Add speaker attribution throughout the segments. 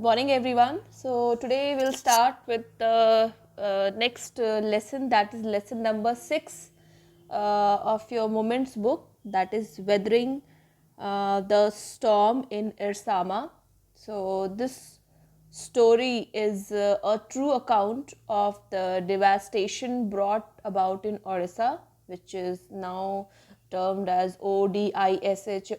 Speaker 1: Good morning, everyone. So today we'll start with the next lesson, that is lesson number 6 of your Moments book, that is Weathering the Storm in Irsama. So this story is a true account of the devastation brought about in Odisha, which is now termed as ODISH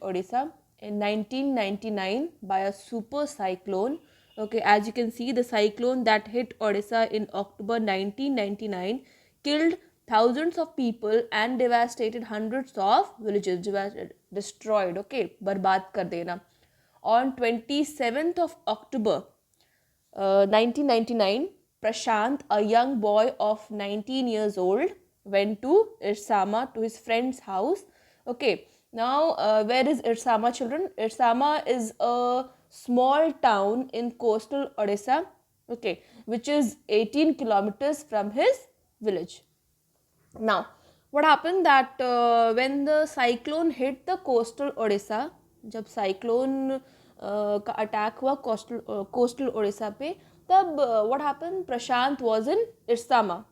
Speaker 1: Odisha, in 1999 by a super cyclone. Okay, as you can see, the cyclone that hit Odisha in October 1999 killed thousands of people and devastated hundreds of villages. Destroyed, okay, barbad kar dena. On 27th of October 1999, Prashant, a young boy of 19 years old, went to Irsama to his friend's house. Okay, now where is Irsama, children? Irsama is a small town in coastal Odisha, okay, which is 18 kilometers from his village. Now, what happened that when the cyclone hit the coastal Odisha, जब cyclone का attack हुआ coastal Odisha पे, तब what happened? Prashant was in Irsama,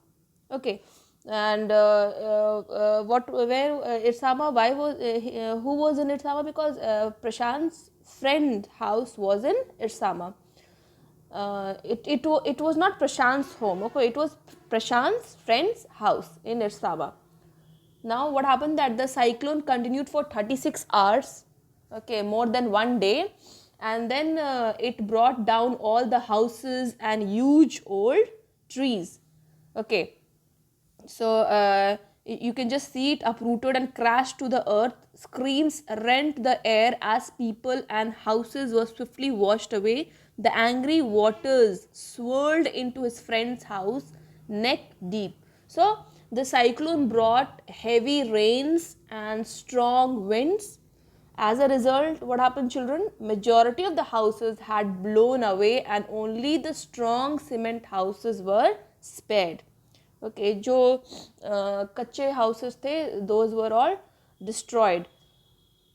Speaker 1: okay, and what where Irsama? Why was who was in Irsama? Because Prashant's friend house was in Irsama. It was not Prashant's home, okay, it was Prashant's friend's house in Irsama. Now what happened that the cyclone continued for 36 hours, okay, more than one day, and then it brought down all the houses and huge old trees, okay. So you can just see it uprooted and crashed to the earth. Screams rent the air as people and houses were swiftly washed away. The angry waters swirled into his friend's house neck deep. So the cyclone brought heavy rains and strong winds. As a result, what happened, children? Majority of the houses had blown away and only the strong cement houses were spared. Okay, जो कच्चे houses थे, those were all destroyed.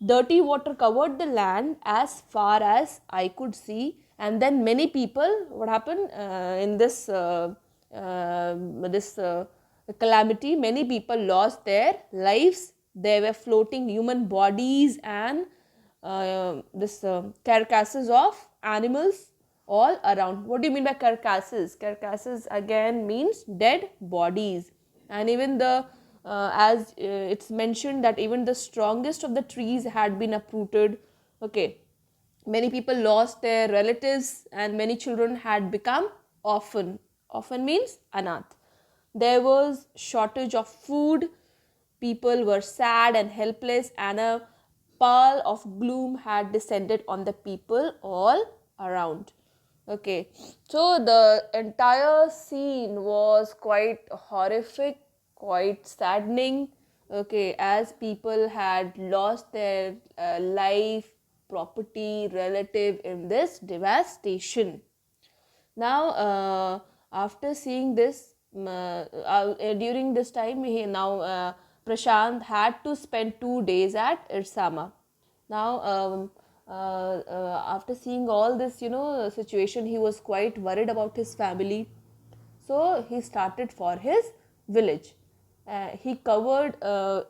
Speaker 1: Dirty water covered the land as far as I could see, and then many people, what happened in this calamity, many people lost their lives. There were floating human bodies and this carcasses of animals all around. What do you mean by carcasses? Carcasses again means dead bodies, and even the as it's mentioned that even the strongest of the trees had been uprooted. Okay, many people lost their relatives and many children had become orphan. Orphan means anath. There was shortage of food. People were sad and helpless, and a pall of gloom had descended on the people all around. Okay, so the entire scene was quite horrific, quite saddening. Okay, as people had lost their life, property, relative in this devastation. Now, after seeing this, during this time, Prashant had to spend 2 days at Irsama. Now, after seeing all this, situation, he was quite worried about his family. So he started for his village. He covered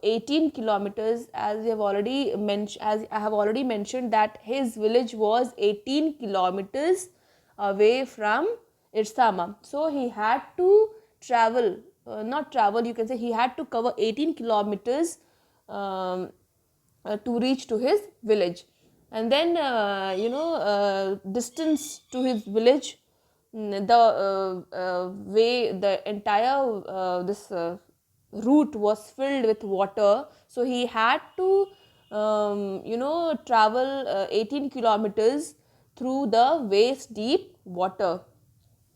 Speaker 1: 18 kilometers, as we have already mentioned. As I have already mentioned, that his village was 18 kilometers away from Irsama. So he had to travel, not travel, you can say he had to cover 18 kilometers to reach to his village. And then, distance to his village, the way the entire this route was filled with water, so he had to travel 18 kilometers through the waist deep water.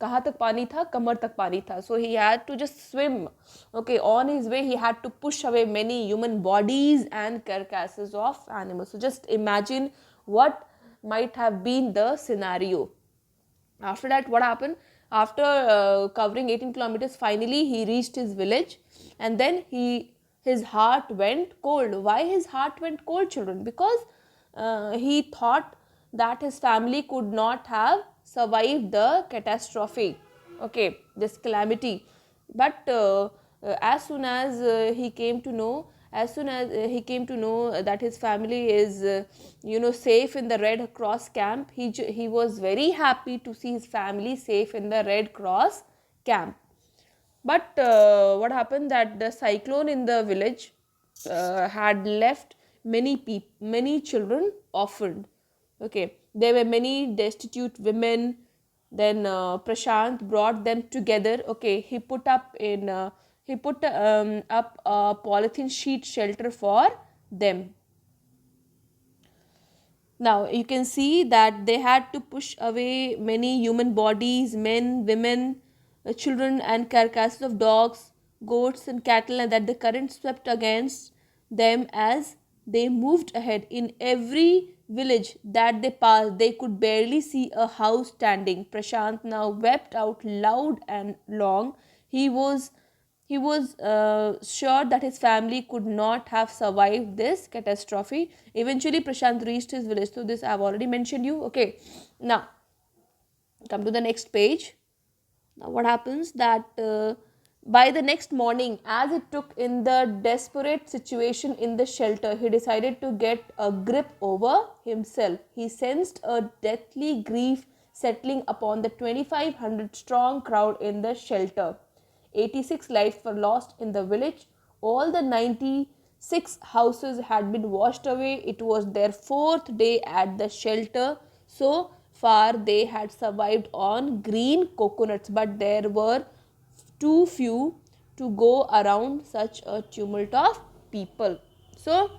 Speaker 1: कहाँ तक पानी था? कमर तक पानी था. So he had to just swim. Okay, on his way he had to push away many human bodies and carcasses of animals. So just imagine what might have been the scenario. After that, what happened? After covering 18 kilometers, finally he reached his village, and then his heart went cold. Why his heart went cold, children? Because he thought that his family could not have survived the catastrophe, okay, this calamity. But as soon as he came to know, as soon as he came to know that his family is safe in the Red Cross camp, he was very happy to see his family safe in the Red Cross camp. But what happened, that the cyclone in the village had left many children orphaned. Okay, there were many destitute women. Then Prashant brought them together. Okay, he put up a polythene sheet shelter for them. Now you can see that they had to push away many human bodies, men, women, children, and carcasses of dogs, goats, and cattle, and that the current swept against them as they moved ahead. In every village that they passed, they could barely see a house standing. Prashant now wept out loud and long. He was sure that his family could not have survived this catastrophe. Eventually, Prashant reached his village. So, this I have already mentioned you. Okay, now come to the next page. Now, what happens that by the next morning, as it took in the desperate situation in the shelter, he decided to get a grip over himself. He sensed a deathly grief settling upon the 2,500 strong crowd in the shelter. 86 lives were lost in the village. All the 96 houses had been washed away. It was their fourth day at the shelter. So far, they had survived on green coconuts, but there were too few to go around such a tumult of people. So,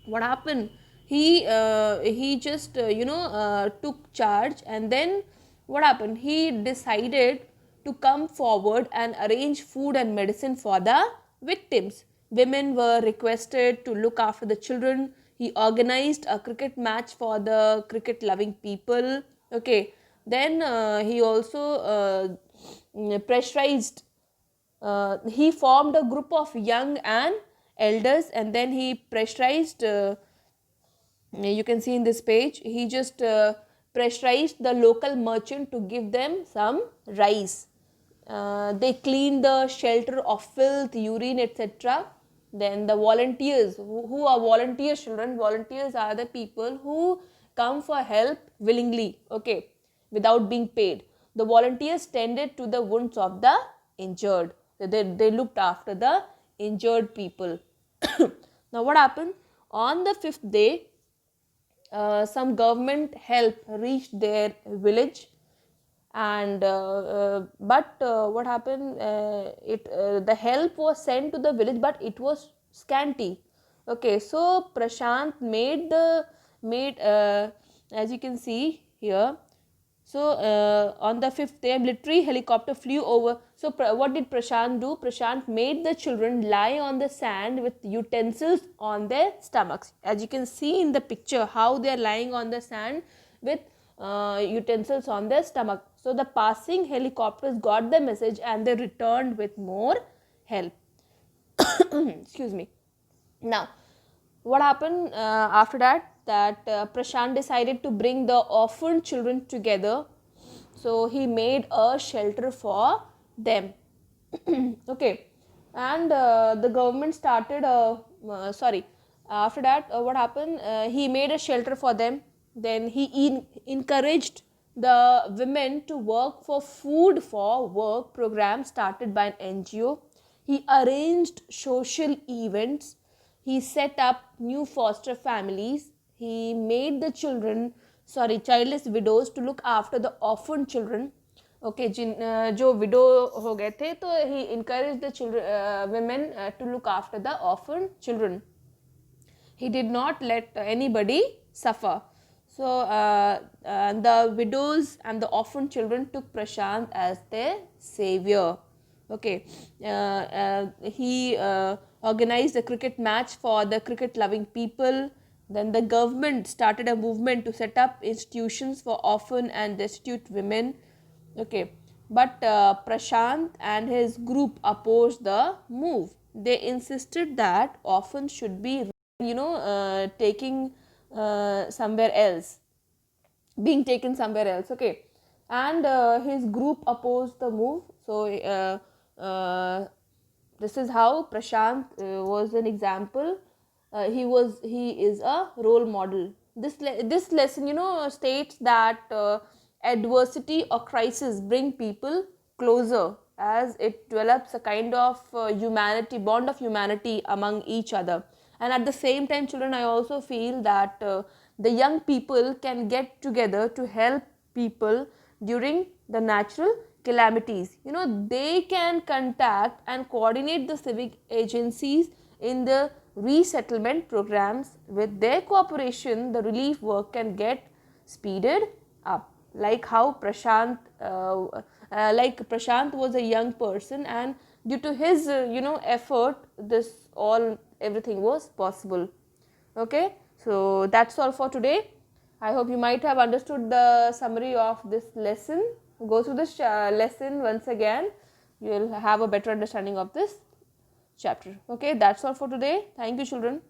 Speaker 1: what happened? He just took charge, and then what happened? He decided to come forward and arrange food and medicine for the victims. Women were requested to look after the children. He organized a cricket match for the cricket loving people. Okay, then he also pressurized, he formed a group of young and elders, and then he pressurized, you can see in this page, he just pressurized the local merchant to give them some rice. They cleaned the shelter of filth, urine, etc. Then the volunteers, who are volunteers, children? Volunteers are the people who come for help willingly, okay, without being paid. The volunteers tended to the wounds of the injured. They looked after the injured people. Now what happened? On the fifth day, some government help reached their village, and but what happened, the help was sent to the village, but it was scanty. Okay, so Prashant made as you can see here. So on the fifth day, a military helicopter flew over. So what did Prashant do? Prashant made the children lie on the sand with utensils on their stomachs. As you can see in the picture, how they are lying on the sand with utensils on their stomach. So the passing helicopters got the message, and they returned with more help. Excuse me. Now, what happened after that? That Prashant decided to bring the orphaned children together. So he made a shelter for them. Okay, and the government started sorry. After that, what happened? He made a shelter for them. Then he encouraged the women to work for food for work program started by an NGO. He arranged social events. He set up new foster families. He made the childless widows to look after the orphaned children. Okay, जो widow हो गए थे, तो he encouraged the women to look after the orphaned children. He did not let anybody suffer. So the widows and the orphan children took Prashant as their savior. Okay, he organized a cricket match for the cricket loving people. Then the government started a movement to set up institutions for orphan and destitute women. Okay, but Prashant and his group opposed the move. They insisted that orphans should be taking somewhere else. being taken somewhere else. Okay, and his group opposed the move. So this is how Prashant was an example. He is a role model. This lesson, states that adversity or crisis bring people closer, as it develops a kind of humanity, bond of humanity among each other. And at the same time, children, I also feel that the young people can get together to help people during the natural calamities. They can contact and coordinate the civic agencies in the resettlement programs. With their cooperation, the relief work can get speeded up. Like how Prashant was a young person, and due to his effort, this all everything was possible. Okay, so that's all for today. I hope you might have understood the summary of this lesson. Go through this lesson once again. You will have a better understanding of this chapter. Okay, that's all for today. Thank you, children.